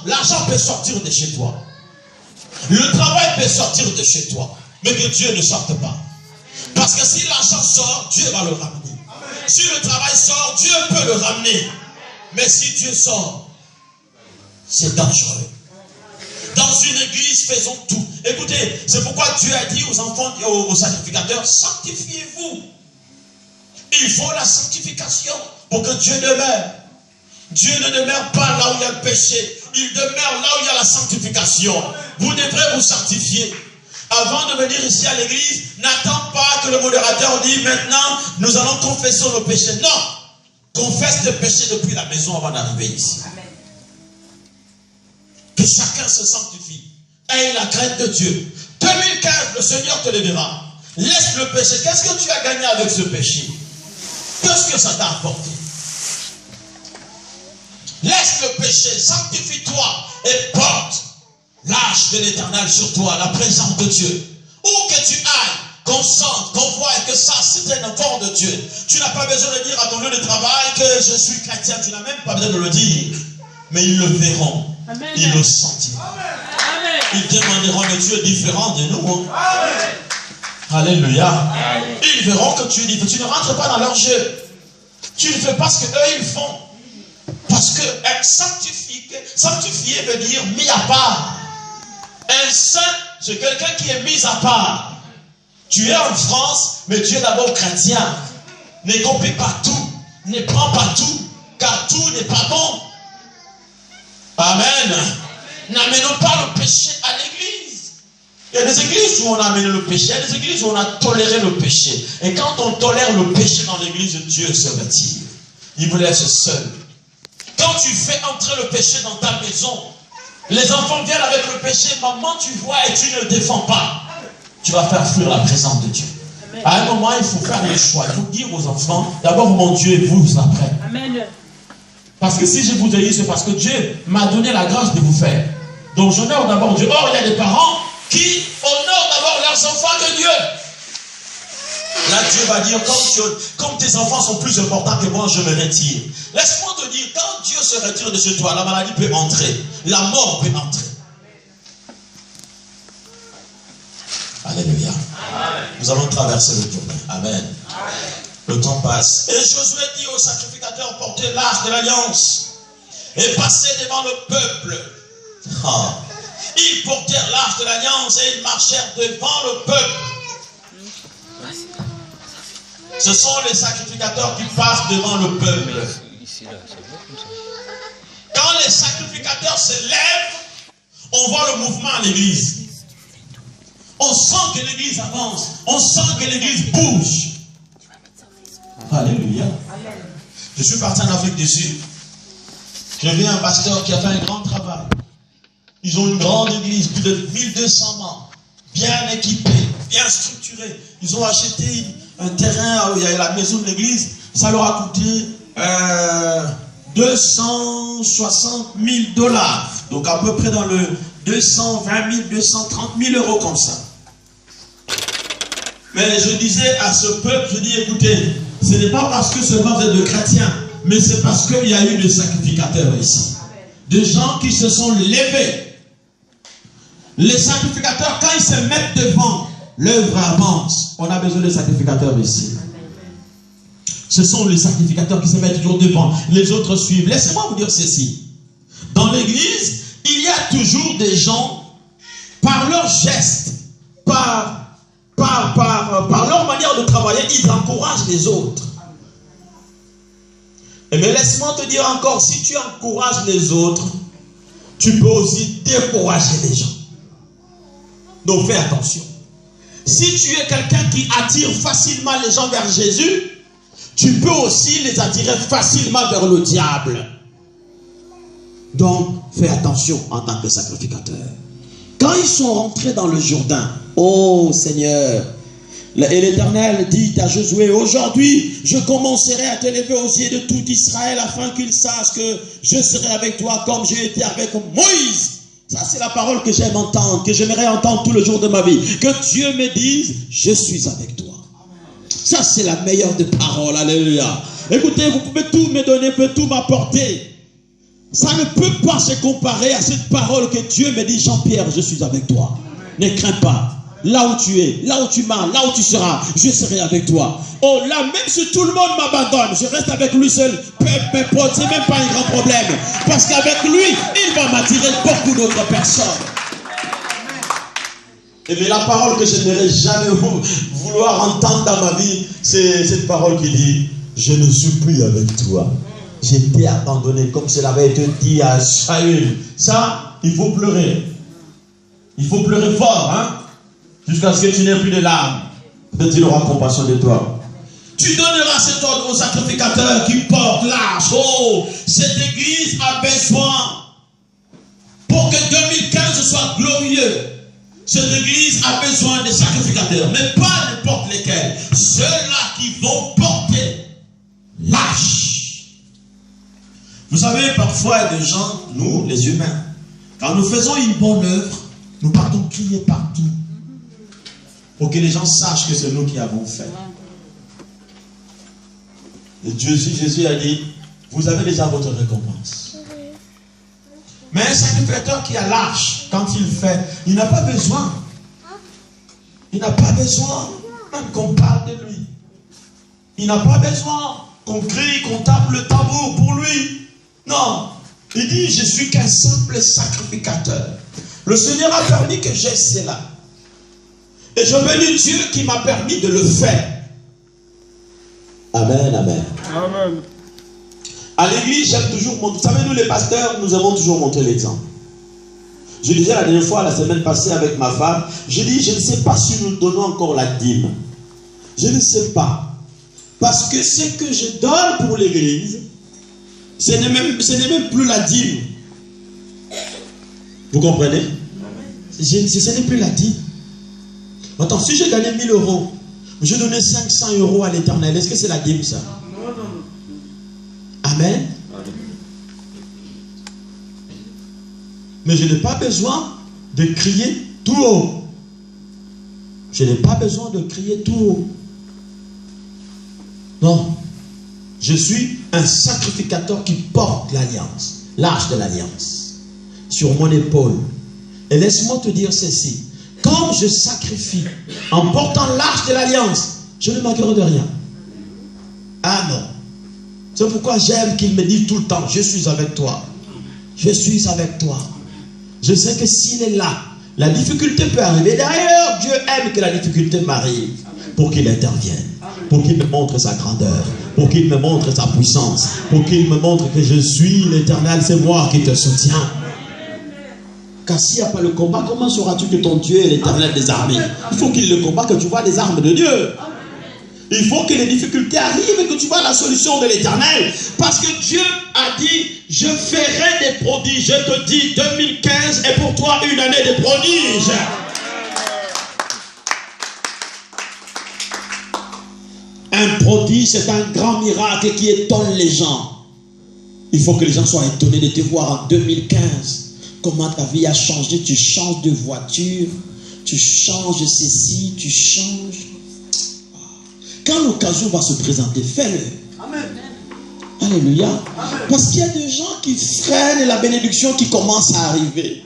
l'argent peut sortir de chez toi. Le travail peut sortir de chez toi. Mais que Dieu ne sorte pas. Parce que si l'argent sort, Dieu va le ramener. Si le travail sort, Dieu peut le ramener. Mais si Dieu sort, c'est dangereux. Dans une église, faisons tout. Écoutez, c'est pourquoi Dieu a dit aux enfants, aux sacrificateurs, sanctifiez-vous. Il faut la sanctification pour que Dieu demeure. Dieu ne demeure pas là où il y a le péché. Il demeure là où il y a la sanctification. Vous devrez vous sanctifier. Avant de venir ici à l'église, n'attends pas que le modérateur dise maintenant, nous allons confesser nos péchés. Non. Confesse tes péchés depuis la maison avant d'arriver ici. Amen. Que chacun se sanctifie. Aie la crainte de Dieu. 2015, le Seigneur te le dira. Laisse le péché. Qu'est-ce que tu as gagné avec ce péché? Qu'est-ce que ça t'a apporté? Laisse le péché, sanctifie-toi et porte l'âge de l'Éternel sur toi, la présence de Dieu. Où que tu ailles, qu'on sente, qu'on voie que ça, c'est un enfant de Dieu. Tu n'as pas besoin de dire à ton lieu de travail que je suis chrétien. Tu n'as même pas besoin de le dire. Mais ils le verront. Amen. Ils le sentiront. Amen. Ils demanderont des dieux différents de nous. Amen. Alléluia. Amen. Ils verront que tu es différent. Tu ne rentres pas dans leur jeu. Tu ne fais pas ce qu'eux ils font. Parce que être sanctifié veut dire mis à part. Un saint, c'est quelqu'un qui est mis à part. Tu es en France, mais tu es d'abord chrétien. Ne copie pas tout. Ne prends pas tout. Car tout n'est pas bon. Amen. N'amenons pas le péché à l'église. Il y a des églises où on a amené le péché. Il y a des églises où on a toléré le péché. Et quand on tolère le péché dans l'église, Dieu se retire. Il vous laisse seul. Quand tu fais entrer le péché dans ta maison, les enfants viennent avec le péché, maman tu vois et tu ne le défends pas. Tu vas faire fuir la présence de Dieu. Amen. À un moment, il faut faire le choix. Il faut dire aux enfants, d'abord mon Dieu et vous après. Amen. Parce que si je vous ai dit, c'est parce que Dieu m'a donné la grâce de vous faire. Donc j'honore d'abord Dieu. Or, il y a des parents qui honorent d'abord leurs enfants que Dieu. Là, Dieu va dire, comme tes enfants sont plus importants que moi, je me retire. Laisse-moi te dire, quand Dieu se retire de chez toi, la maladie peut entrer. La mort peut entrer. Alléluia. Amen. Nous allons traverser le Jourdain. Amen. Amen. Le temps passe. Et Josué dit aux sacrificateurs, portez l'arche de l'alliance et passez devant le peuple. Ah. Ils portèrent l'arche de l'alliance et ils marchèrent devant le peuple. Ce sont les sacrificateurs qui passent devant le peuple. Quand les sacrificateurs se lèvent, on voit le mouvement à l'église. On sent que l'église avance. On sent que l'église bouge. Alléluia. Je suis parti en Afrique du Sud. J'ai vu un pasteur qui a fait un grand travail. Ils ont une grande église, plus de 1200 membres, bien équipés, bien structurés. Ils ont acheté un terrain où il y a la maison de l'église. Ça leur a coûté 260 000 $. Donc à peu près dans le 220 000, 230 000 euros comme ça. Mais je disais à ce peuple, je dis écoutez, ce n'est pas parce que seulement vous êtes de chrétiens, mais c'est parce qu'il y a eu des sacrificateurs ici. Des gens qui se sont levés. Les sacrificateurs, quand ils se mettent devant, l'œuvre avance. On a besoin de sacrificateurs ici. Ce sont les sacrificateurs qui se mettent toujours devant. Les autres suivent. Laissez-moi vous dire ceci. Dans l'église, il y a toujours des gens, par leurs gestes, par leur manière de travailler, ils encouragent les autres. Mais laisse-moi te dire encore, si tu encourages les autres, tu peux aussi décourager les gens. Donc fais attention. Si tu es quelqu'un qui attire facilement les gens vers Jésus, tu peux aussi les attirer facilement vers le diable. Donc fais attention en tant que sacrificateur. Quand ils sont rentrés dans le Jourdain, oh Seigneur, et l'Éternel dit à Josué, aujourd'hui je commencerai à t'élever aux yeux de tout Israël afin qu'ils sachent que je serai avec toi comme j'ai été avec Moïse. Ça c'est la parole que j'aime entendre, que j'aimerais entendre tout le jour de ma vie. Que Dieu me dise, je suis avec toi. Ça c'est la meilleure des paroles, alléluia. Écoutez, vous pouvez tout me donner, vous pouvez tout m'apporter. Ça ne peut pas se comparer à cette parole que Dieu me dit, Jean-Pierre, je suis avec toi. Ne crains pas. Là où tu es, là où tu m'as, là où tu seras, je serai avec toi. Oh là, même si tout le monde m'abandonne, je reste avec lui seul. Peu importe, c'est même pas un grand problème. Parce qu'avec lui, il va m'attirer beaucoup d'autres personnes. Et bien la parole que je n'aurais jamais vouloir entendre dans ma vie, c'est cette parole qui dit, je ne suis plus avec toi. J'étais abandonné, comme cela avait été dit à Saül. Ça, il faut pleurer. Il faut pleurer fort, hein? Jusqu'à ce que tu n'aies plus de larmes. Peut-être il aura compassion de toi. Tu donneras cet ordre aux sacrificateurs qui portent l'arche. Oh, cette église a besoin, pour que 2015 soit glorieux, cette église a besoin de sacrificateurs, mais pas n'importe lesquels. Ceux-là qui vont porter l'arche. Vous savez, parfois, il y a des gens, nous, les humains, quand nous faisons une bonne œuvre, nous partons crier partout, pour que les gens sachent que c'est nous qui avons fait. Et Jésus a dit, vous avez déjà votre récompense. Mais un sacrificateur qui a l'arche, quand il fait, il n'a pas besoin. Il n'a pas besoin même qu'on parle de lui. Il n'a pas besoin qu'on crie, qu'on tape le tambour pour lui. Non. Il dit, je suis qu'un simple sacrificateur. Le Seigneur a permis que j'aie cela. Et je bénis Dieu qui m'a permis de le faire. Amen, amen. Amen. À l'église, j'aime toujours montrer. Vous savez, nous les pasteurs, nous avons toujours montré l'exemple. Je disais la dernière fois, la semaine passée avec ma femme, je dis, je ne sais pas si nous donnons encore la dîme. Je ne sais pas. Parce que ce que je donne pour l'église, ce n'est même plus la dîme. Vous comprenez? Ce n'est plus la dîme. Attends, si j'ai gagné 1000 euros, je donnais 500 euros à l'Éternel, est-ce que c'est la dîme ça? Non, non, non. Amen. Mais je n'ai pas besoin de crier tout haut. Je n'ai pas besoin de crier tout haut. Non. Je suis un sacrificateur qui porte l'alliance, l'arche de l'alliance, sur mon épaule. Et laisse-moi te dire ceci. Quand je sacrifie en portant l'arche de l'alliance, je ne manquerai de rien. Ah non. C'est pourquoi j'aime qu'il me dise tout le temps, je suis avec toi. Je suis avec toi. Je sais que s'il est là, la difficulté peut arriver. D'ailleurs, Dieu aime que la difficulté m'arrive pour qu'il intervienne, pour qu'il me montre sa grandeur, pour qu'il me montre sa puissance, pour qu'il me montre que je suis l'Éternel, c'est moi qui te soutiens. Car s'il n'y a pas le combat, comment sauras-tu que ton Dieu est l'Éternel des armées? Il faut qu'il le combat, que tu vois les armes de Dieu. Il faut que les difficultés arrivent et que tu vois la solution de l'Éternel. Parce que Dieu a dit, je ferai des prodiges. Je te dis, 2015 est pour toi une année de prodiges. Un prodige, c'est un grand miracle qui étonne les gens. Il faut que les gens soient étonnés de te voir en 2015. Comment ta vie a changé. Tu changes de voiture, tu changes ceci, tu changes. Quand l'occasion va se présenter, fais-le. Amen. Alléluia. Amen. Parce qu'il y a des gens qui freinent la bénédiction qui commence à arriver.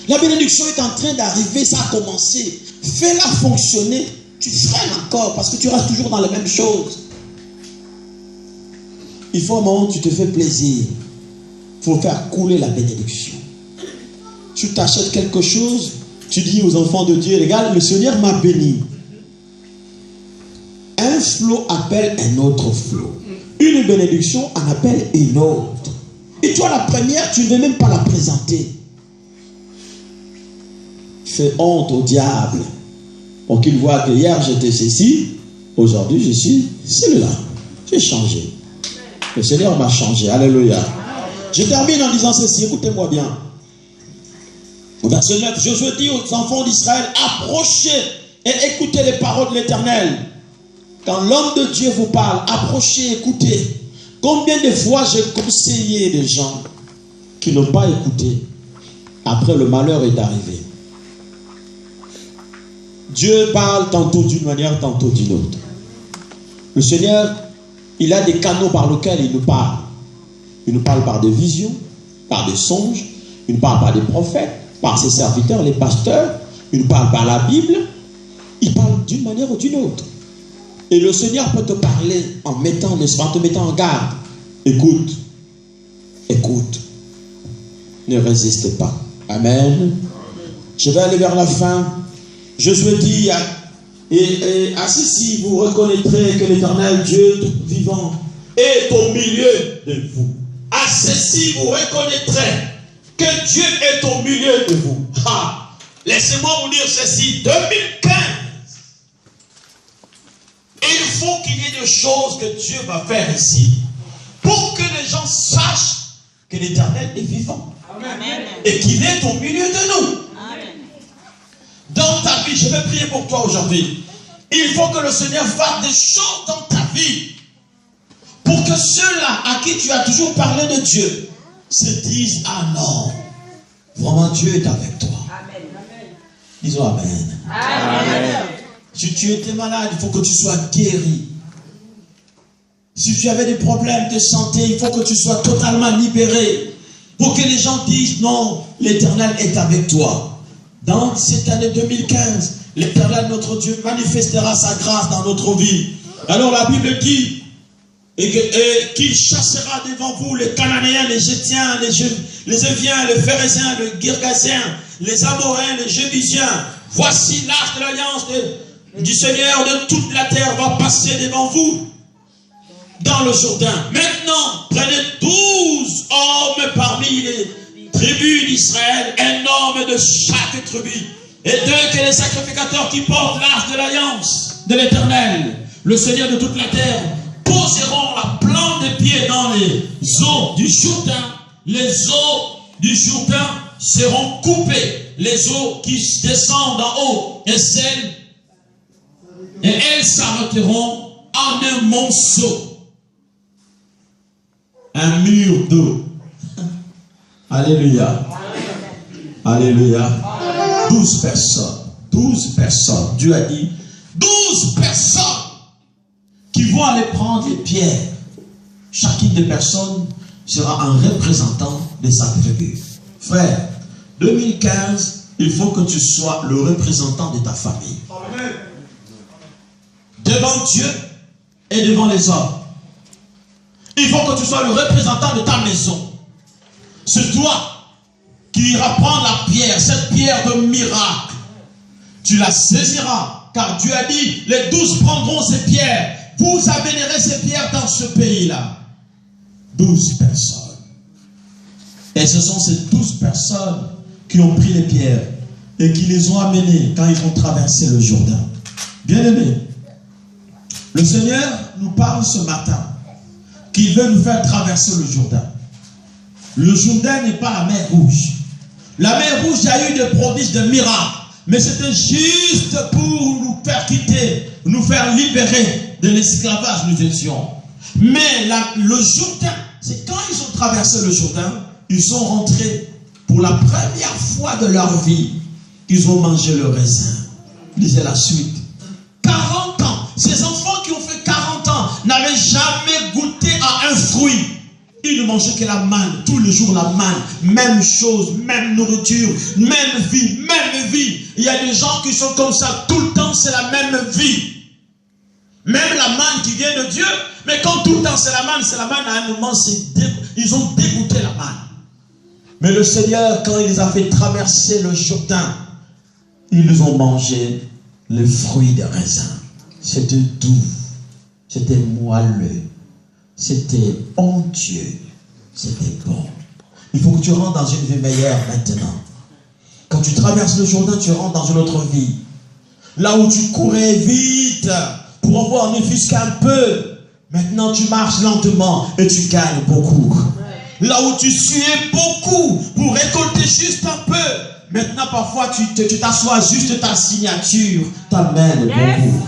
La bénédiction est en train d'arriver, ça a commencé. Fais-la fonctionner. Tu freines encore parce que tu restes toujours dans les mêmes choses. Il faut un moment où tu te fais plaisir. Il faut faire couler la bénédiction. Tu t'achètes quelque chose. Tu dis aux enfants de Dieu, regarde, le Seigneur m'a béni. Un flot appelle un autre flot. Une bénédiction en appelle une autre. Et toi, la première, tu ne veux même pas la présenter. Fais honte au diable. Pour qu'il voit que hier j'étais ceci, aujourd'hui je suis celui-là. J'ai changé. Le Seigneur m'a changé. Alléluia. Je termine en disant ceci, écoutez-moi bien. Verset 9, Josué dit aux enfants d'Israël, approchez et écoutez les paroles de l'Éternel. Quand l'homme de Dieu vous parle, approchez, écoutez. Combien de fois j'ai conseillé des gens qui n'ont pas écouté. Après, le malheur est arrivé. Dieu parle tantôt d'une manière, tantôt d'une autre. Le Seigneur il a des canaux par lesquels il nous parle. Il nous parle par des visions, par des songes, il nous parle par des prophètes, par ses serviteurs, les pasteurs, il nous parle par la Bible, il parle d'une manière ou d'une autre. Et le Seigneur peut te parler en te mettant en garde. Écoute, écoute, ne résiste pas. Amen. Je vais aller vers la fin. Josué dit, et ainsi vous reconnaîtrez que l'Éternel Dieu vivant est au milieu de vous. Ainsi vous reconnaîtrez que Dieu est au milieu de vous. Laissez-moi vous dire ceci, 2015. Il faut qu'il y ait des choses que Dieu va faire ici pour que les gens sachent que l'Éternel est vivant. Amen. Et qu'il est au milieu de nous. Amen. Dans ta vie, je vais prier pour toi aujourd'hui. Il faut que le Seigneur fasse des choses dans ta vie pour que ceux-là à qui tu as toujours parlé de Dieu se disent, ah non, vraiment Dieu est avec toi. Amen. Disons Amen. Amen. Si tu étais malade, il faut que tu sois guéri. Si tu avais des problèmes de santé, il faut que tu sois totalement libéré. Pour que les gens disent, non, l'Éternel est avec toi. Dans cette année 2015, l'Éternel, notre Dieu, manifestera sa grâce dans notre vie. Alors la Bible dit, qu'il chassera devant vous les Cananéens, les Gétiens, les Éviens, les Phérésiens, les Girgasiens, les Amoréens, les Jébusiens. Voici l'arche de l'alliance du Seigneur de toute la terre va passer devant vous dans le Jourdain. Maintenant, prenez 12 hommes parmi les tribus d'Israël, un homme de chaque tribu, et d'eux que les sacrificateurs qui portent l'arche de l'alliance de l'Éternel, le Seigneur de toute la terre, poseront la plante des pieds dans les eaux du Jourdain. Les eaux du Jourdain seront coupées, les eaux qui descendent en haut, et elles s'arrêteront en un monceau. Un mur d'eau. Alléluia. Alléluia. 12 personnes. 12 personnes. Dieu a dit 12 personnes qui vont aller prendre les pierres. Chacune des personnes sera un représentant de sa tribu. Frère, 2015, il faut que tu sois le représentant de ta famille. Amen. Devant Dieu et devant les hommes. Il faut que tu sois le représentant de ta maison. C'est toi qui iras prendre la pierre, cette pierre de miracle. Tu la saisiras, car Dieu a dit, les 12 prendront ces pierres. Vous amènerez ces pierres dans ce pays-là. 12 personnes. Et ce sont ces 12 personnes qui ont pris les pierres et qui les ont amenées quand ils ont traversé le Jourdain. Bien-aimés, le Seigneur nous parle ce matin qu'il veut nous faire traverser le Jourdain. Le Jourdain n'est pas la mer Rouge. La mer Rouge, il y a eu des prodiges, de miracles. Mais c'était juste pour nous faire quitter, nous faire libérer de l'esclavage nous étions. Mais le Jourdain, c'est quand ils ont traversé le Jourdain, ils sont rentrés pour la première fois de leur vie, ils ont mangé le raisin. Lisez la suite. 40 ans, ces enfants qui ont fait 40 ans n'avaient jamais goûté à un fruit. Ils ne mangeaient que la manne, tous les jours la manne, même chose, même nourriture, même vie, même vie. Il y a des gens qui sont comme ça, tout le temps c'est la même vie. Même la manne qui vient de Dieu, mais quand tout le temps c'est la manne, à un moment ils ont dégoûté la manne. Mais le Seigneur, quand il les a fait traverser le Jourdain, ils ont mangé les fruits des raisins. C'était doux, c'était moelleux. C'était onctueux, c'était bon. Il faut que tu rentres dans une vie meilleure maintenant. Quand tu traverses le Jourdain, tu rentres dans une autre vie. Là où tu courais vite pour avoir ne fût qu'un peu, maintenant tu marches lentement et tu gagnes beaucoup. Là où tu suais beaucoup pour récolter juste un peu, maintenant parfois tu t'assois juste ta signature t'amène beaucoup.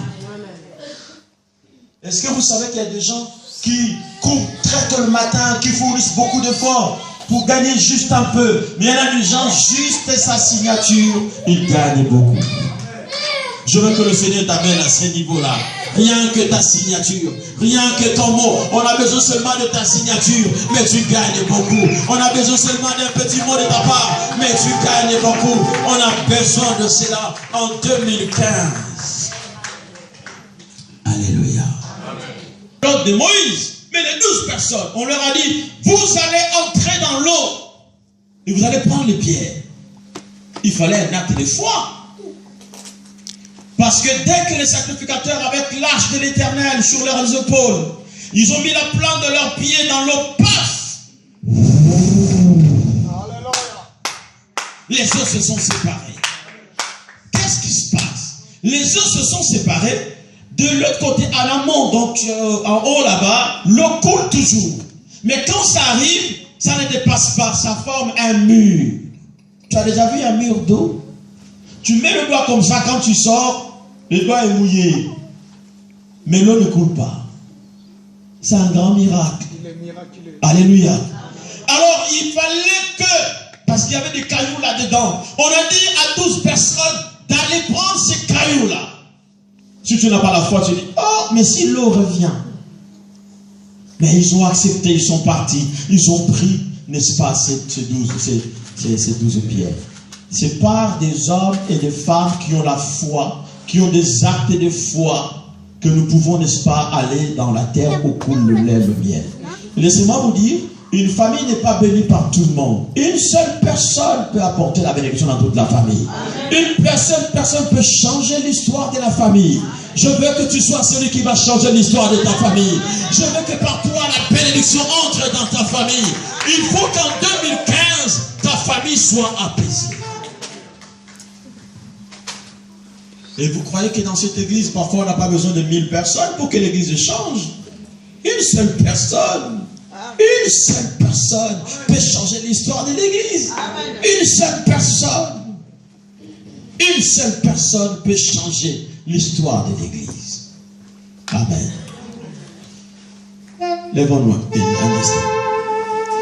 Est-ce que vous savez qu'il y a des gens qui courent très tôt le matin, qui fournissent beaucoup d'efforts pour gagner juste un peu. Mais il y en a des gens, juste sa signature, ils gagnent beaucoup. Je veux que le Seigneur t'amène à ce niveau-là. rien que ta signature, rien que ton mot. On a besoin seulement de ta signature, mais tu gagnes beaucoup. On a besoin seulement d'un petit mot de ta part, mais tu gagnes beaucoup. On a besoin de cela en 2015. Alléluia. L'ordre de Moïse, mais les 12 personnes, on leur a dit, vous allez entrer dans l'eau et vous allez prendre les pierres. Il fallait un acte de foi. Parce que dès que les sacrificateurs, avec l'arche de l'Éternel sur leurs épaules, ils ont mis la plante de leurs pieds dans l'eau, paf! Les eaux se sont séparées. Qu'est-ce qui se passe? Les eaux se sont séparées. De l'autre côté, à l'amont, donc en haut là-bas, l'eau coule toujours. Mais quand ça arrive, ça ne dépasse pas, ça forme un mur. Tu as déjà vu un mur d'eau? Tu mets le doigt comme ça, quand tu sors, le doigt est mouillé. Mais l'eau ne coule pas. C'est un grand miracle. Alléluia. Alors, il fallait que, parce qu'il y avait des cailloux là-dedans, on a dit à 12 personnes d'aller prendre ces cailloux-là. Si tu n'as pas la foi, tu dis, oh, mais si l'eau revient. Mais ils ont accepté, ils sont partis, ils ont pris, n'est-ce pas, ces 12 pierres. C'est par des hommes et des femmes qui ont la foi, qui ont des actes de foi, que nous pouvons, n'est-ce pas, aller dans la terre où coule le lait, le miel. Laissez-moi vous dire, une famille n'est pas bénie par tout le monde. Une seule personne peut apporter la bénédiction dans toute la famille. Une seule personne peut changer l'histoire de la famille. Je veux que tu sois celui qui va changer l'histoire de ta famille. Je veux que par toi la bénédiction entre dans ta famille. Il faut qu'en 2015, ta famille soit apaisée. Et vous croyez que dans cette église, parfois on n'a pas besoin de 1000 personnes pour que l'église change? Une seule personne peut changer l'histoire de l'église. Une seule personne peut changer l'histoire de l'église. Amen. Lèvons-nous un instant.